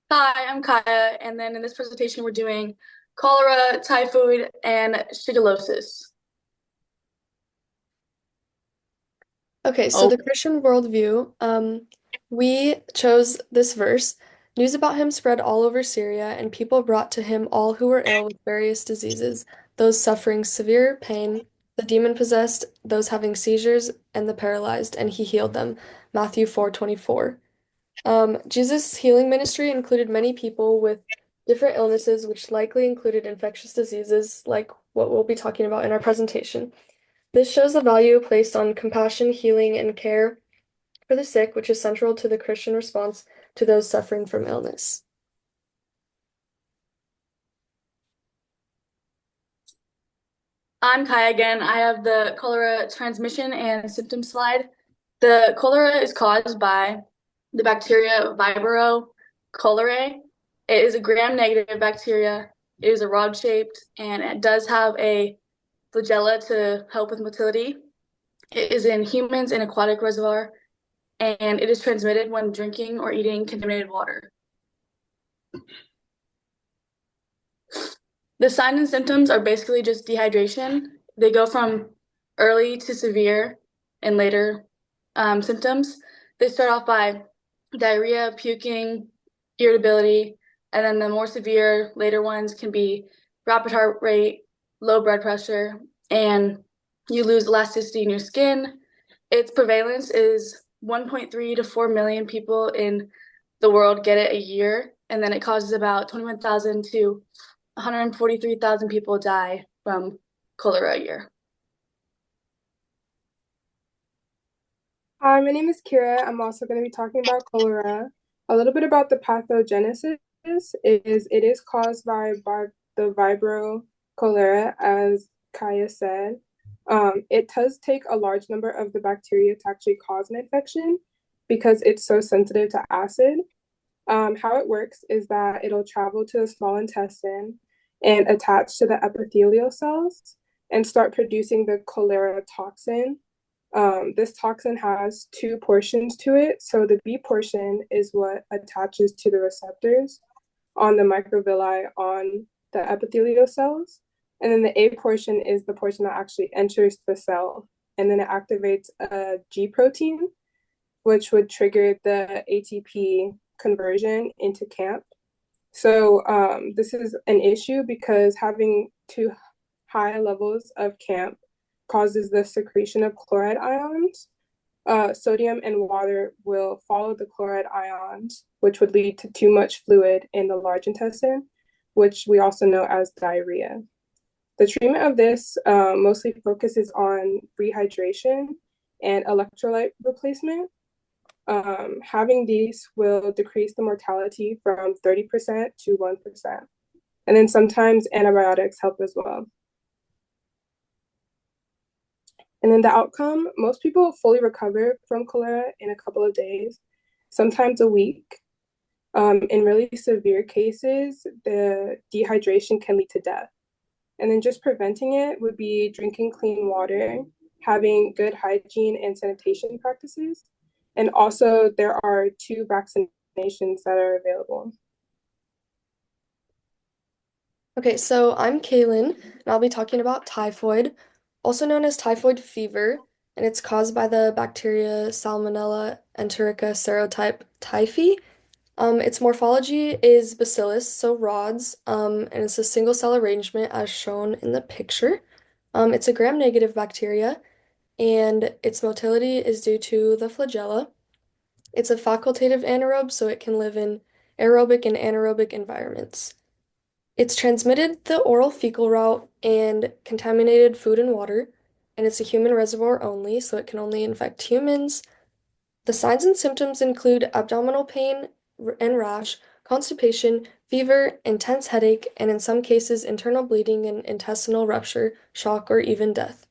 Hi, I'm Kaya, and then in this presentation we're doing cholera, typhoid, and shigellosis. Okay, so Oh, the Christian worldview, we chose this verse. News about him spread all over Syria, and people brought to him all who were ill with various diseases, those suffering severe pain, the demon-possessed, those having seizures, and the paralyzed, and he healed them. Matthew 4:24. Jesus' healing ministry included many people with different illnesses, which likely included infectious diseases, like what we'll be talking about in our presentation. This shows the value placed on compassion, healing, and care for the sick, which is central to the Christian response to those suffering from illness. I'm Kaya again. I have the cholera transmission and symptom slide. The cholera is caused by the bacteria Vibrio cholerae. It is a gram-negative bacteria. It is a rod-shaped, and it does have a flagella to help with motility. It is in humans in aquatic reservoir, and it is transmitted when drinking or eating contaminated water. The signs and symptoms are basically just dehydration. They go from early to severe and later symptoms. They start off by diarrhea, puking, irritability, and then the more severe later ones can be rapid heart rate, low blood pressure, and you lose elasticity in your skin. Its prevalence is 1.3 to 4 million people in the world get it a year, and then it causes about 21,000 to 143,000 people die from cholera a year. Hi, my name is Kira. I'm also going to be talking about cholera. A little bit about the pathogenesis is it is caused by the Vibrio cholera, as Kaya said. It does take a large number of the bacteria to actually cause an infection because it's so sensitive to acid. How it works is that it'll travel to the small intestine and attach to the epithelial cells and start producing the cholera toxin. This toxin has two portions to it. So the B portion is what attaches to the receptors on the microvilli on the epithelial cells. And then the A portion is the portion that actually enters the cell. And then it activates a G protein, which would trigger the ATP conversion into CAMP. So this is an issue because having too high levels of CAMP causes the secretion of chloride ions. Sodium and water will follow the chloride ions, which would lead to too much fluid in the large intestine, which we also know as diarrhea. The treatment of this mostly focuses on rehydration and electrolyte replacement. Having these will decrease the mortality from 30% to 1%. And then sometimes antibiotics help as well. And then the outcome, most people fully recover from cholera in a couple of days, sometimes a week. In really severe cases, the dehydration can lead to death. And then just preventing it would be drinking clean water, having good hygiene and sanitation practices. And also, there are two vaccinations that are available. Okay, so I'm Kaylin, and I'll be talking about typhoid, also known as typhoid fever, and it's caused by the bacteria Salmonella enterica serotype typhi. Its morphology is bacillus, so rods, and it's a single cell arrangement as shown in the picture. It's a gram-negative bacteria, and its motility is due to the flagella. It's a facultative anaerobe, so it can live in aerobic and anaerobic environments. It's transmitted the oral fecal route and contaminated food and water, and it's a human reservoir only, so it can only infect humans. The signs and symptoms include abdominal pain and rash, constipation, fever, intense headache, and in some cases, internal bleeding and intestinal rupture, shock, or even death.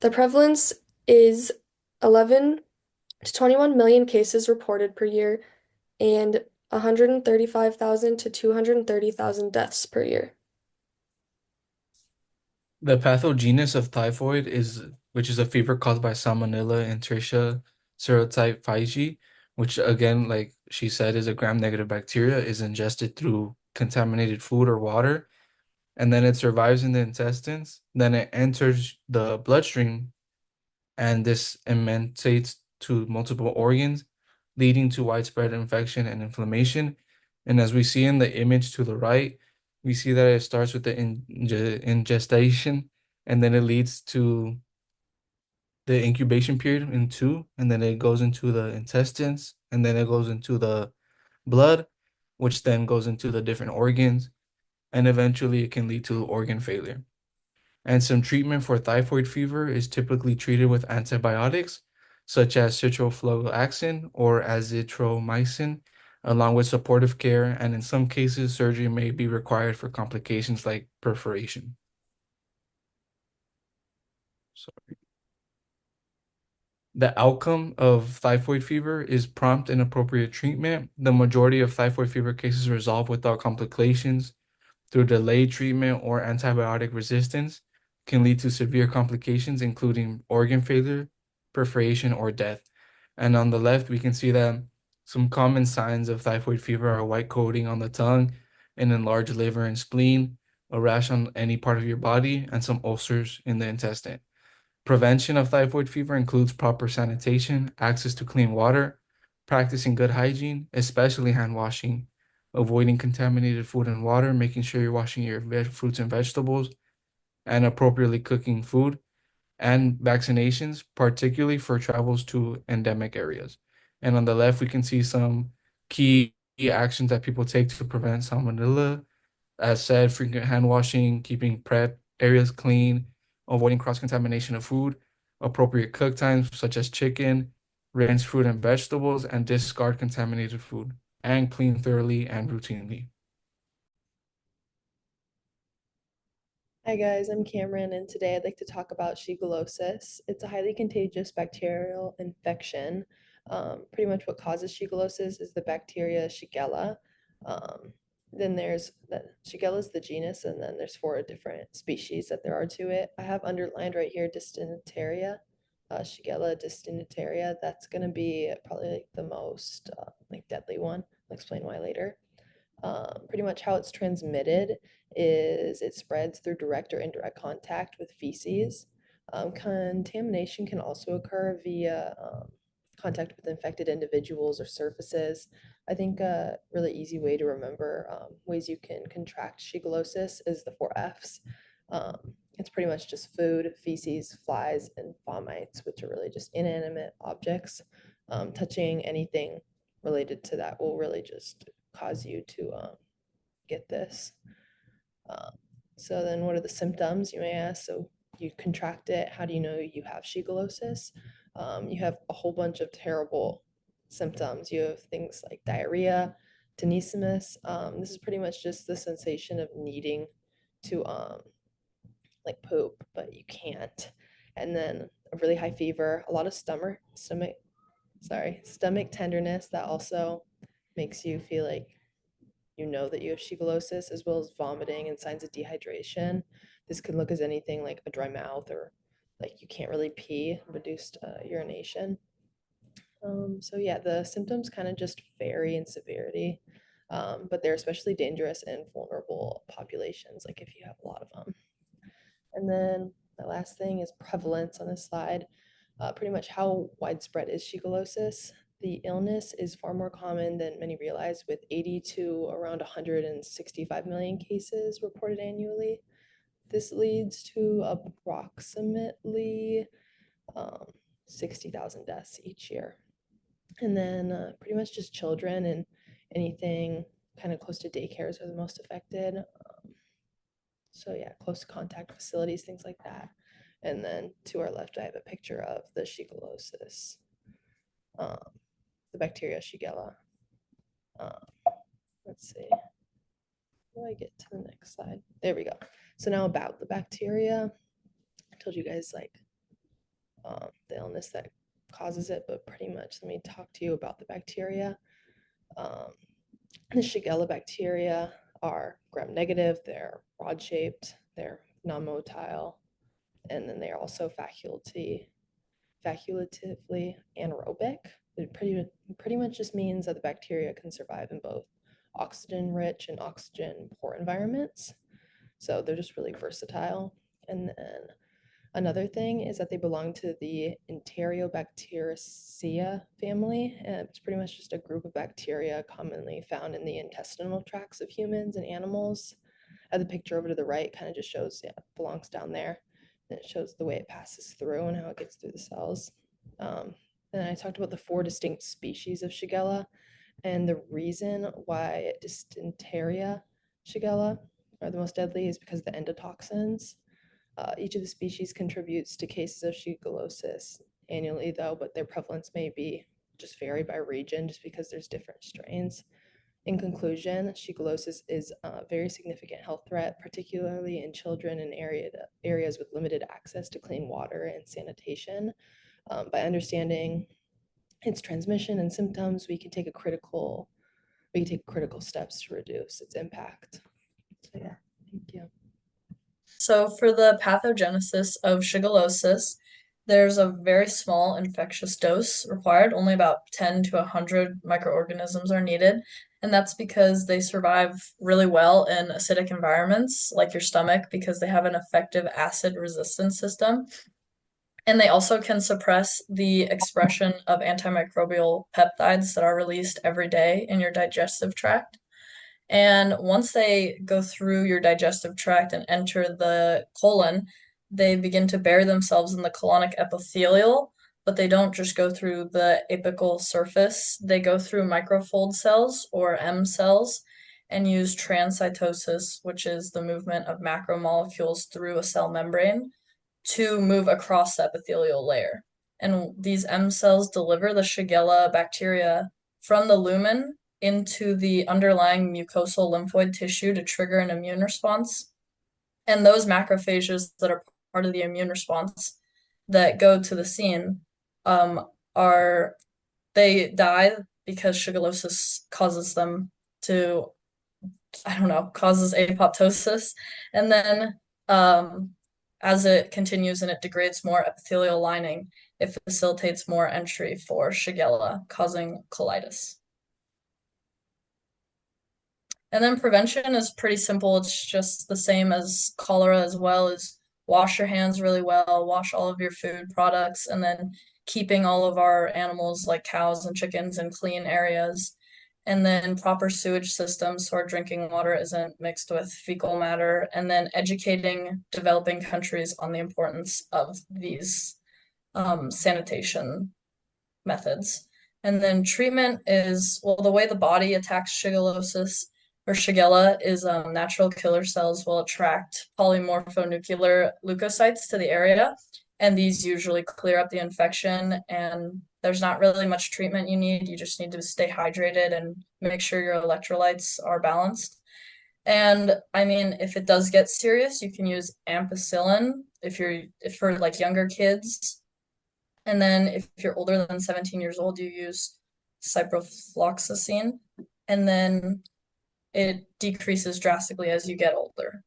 The prevalence is 11 to 21 million cases reported per year and 135,000 to 230,000 deaths per year. The pathogenesis of typhoid is, which is a fever caused by Salmonella enterica serotype 5G, which again, like she said, is a gram-negative bacteria, is ingested through contaminated food or water, and then it survives in the intestines. Then it enters the bloodstream, and this emanates to multiple organs, leading to widespread infection and inflammation. And as we see in the image to the right, we see that it starts with the ingestation, and then it leads to the incubation period in two, and then it goes into the intestines, and then it goes into the blood, which then goes into the different organs, and eventually it can lead to organ failure. And some treatment for typhoid fever is typically treated with antibiotics, such as citrofloxacin or azithromycin, along with supportive care, and in some cases, surgery may be required for complications like perforation. So the outcome of typhoid fever is prompt and appropriate treatment. The majority of typhoid fever cases resolve without complications. Through delayed treatment or antibiotic resistance, can lead to severe complications, including organ failure, perforation, or death. And on the left, we can see that some common signs of typhoid fever are white coating on the tongue, an enlarged liver and spleen, a rash on any part of your body, and some ulcers in the intestine. Prevention of typhoid fever includes proper sanitation, access to clean water, practicing good hygiene, especially hand washing, avoiding contaminated food and water, making sure you're washing your fruits and vegetables, and appropriately cooking food, and vaccinations, particularly for travels to endemic areas. And on the left, we can see some key actions that people take to prevent salmonella. As said, frequent hand washing, keeping prep areas clean, avoiding cross-contamination of food, appropriate cook times such as chicken, rinse fruit and vegetables, and discard contaminated food, and clean thoroughly and routinely. Hi guys, I'm Cameron, and today I'd like to talk about shigellosis. It's a highly contagious bacterial infection. Pretty much what causes shigellosis is the bacteria Shigella. Um, then there's Shigella is the genus, and then there's four different species that there are to it. I have underlined right here Dysdineteria, Shigella dysdineteria. That's going to be probably like the most like deadly one. I'll explain why later. Pretty much how it's transmitted is it spreads through direct or indirect contact with feces. Contamination can also occur via contact with infected individuals or surfaces. I think a really easy way to remember ways you can contract shigellosis is the four F's. It's pretty much just food, feces, flies, and fomites, which are really just inanimate objects. Touching anything related to that will really just cause you to get this. Um, so then what are the symptoms, you may ask? So you contract it. How do you know you have shigellosis? You have a whole bunch of terrible symptoms. You have things like diarrhea, tenesmus. This is pretty much just the sensation of needing to like poop, but you can't. And then a really high fever, a lot of stomach tenderness that also makes you feel like you know that you have shigellosis, as well as vomiting and signs of dehydration. This could look as anything like a dry mouth or like you can't really pee, reduced urination. So yeah, the symptoms kind of just vary in severity, but they're especially dangerous in vulnerable populations, like if you have a lot of them. And then the last thing is prevalence on this slide. Pretty much how widespread is shigellosis? The illness is far more common than many realize, with 80 to around 165 million cases reported annually. This leads to approximately 60,000 deaths each year. And then pretty much just children and anything kind of close to daycares are the most affected. So yeah, close contact facilities, things like that. And then to our left, I have a picture of the shigellosis, um, the bacteria Shigella. Um, let's see. How do I get to the next slide? There we go. So now about the bacteria. I told you guys like the illness that causes it, but pretty much let me talk to you about the bacteria. Um, the Shigella bacteria are gram-negative, they're rod-shaped, they're non-motile, and then they're also facultatively anaerobic. It pretty much just means that the bacteria can survive in both oxygen-rich and oxygen-poor environments. So they're just really versatile. And then another thing is that they belong to the Enterobacteriaceae family. And it's pretty much just a group of bacteria commonly found in the intestinal tracts of humans and animals. The picture over to the right kind of just shows, yeah, it belongs down there. And it shows the way it passes through and how it gets through the cells. Then I talked about the 4 distinct species of Shigella, and the reason why Dysenteria Shigella are the most deadly is because of the endotoxins. Each of the species contributes to cases of Shigellosis annually, though, but their prevalence may be just vary by region just because there's different strains. In conclusion, Shigellosis is a very significant health threat, particularly in children in areas with limited access to clean water and sanitation. By understanding its transmission and symptoms, we can take critical steps to reduce its impact. So yeah, thank you. So for the pathogenesis of shigellosis, there's a very small infectious dose required. Only about 10 to 100 microorganisms are needed. And that's because they survive really well in acidic environments like your stomach because they have an effective acid resistance system. And they also can suppress the expression of antimicrobial peptides that are released every day in your digestive tract. And once they go through your digestive tract and enter the colon, they begin to bury themselves in the colonic epithelial, but they don't just go through the apical surface. They go through microfold cells or M cells and use transcytosis, which is the movement of macromolecules through a cell membrane to move across the epithelial layer. And these M cells deliver the Shigella bacteria from the lumen into the underlying mucosal lymphoid tissue to trigger an immune response. And those macrophages that are part of the immune response that go to the scene they die because shigellosis causes them to, causes apoptosis. And then as it continues and it degrades more epithelial lining, it facilitates more entry for Shigella, causing colitis. And then prevention is pretty simple. It's just the same as cholera as well as wash your hands really well, wash all of your food products, and then keeping all of our animals like cows and chickens in clean areas. And then proper sewage systems so our drinking water isn't mixed with fecal matter, and then educating developing countries on the importance of these sanitation methods. And then treatment is, well, the way the body attacks shigellosis or Shigella is natural killer cells will attract polymorphonuclear leukocytes to the area, and these usually clear up the infection, and there's not really much treatment you need. You just need to stay hydrated and make sure your electrolytes are balanced. And I mean, if it does get serious, you can use ampicillin if for like younger kids. And then if you're older than 17 years old, you use ciprofloxacin. And then it decreases drastically as you get older.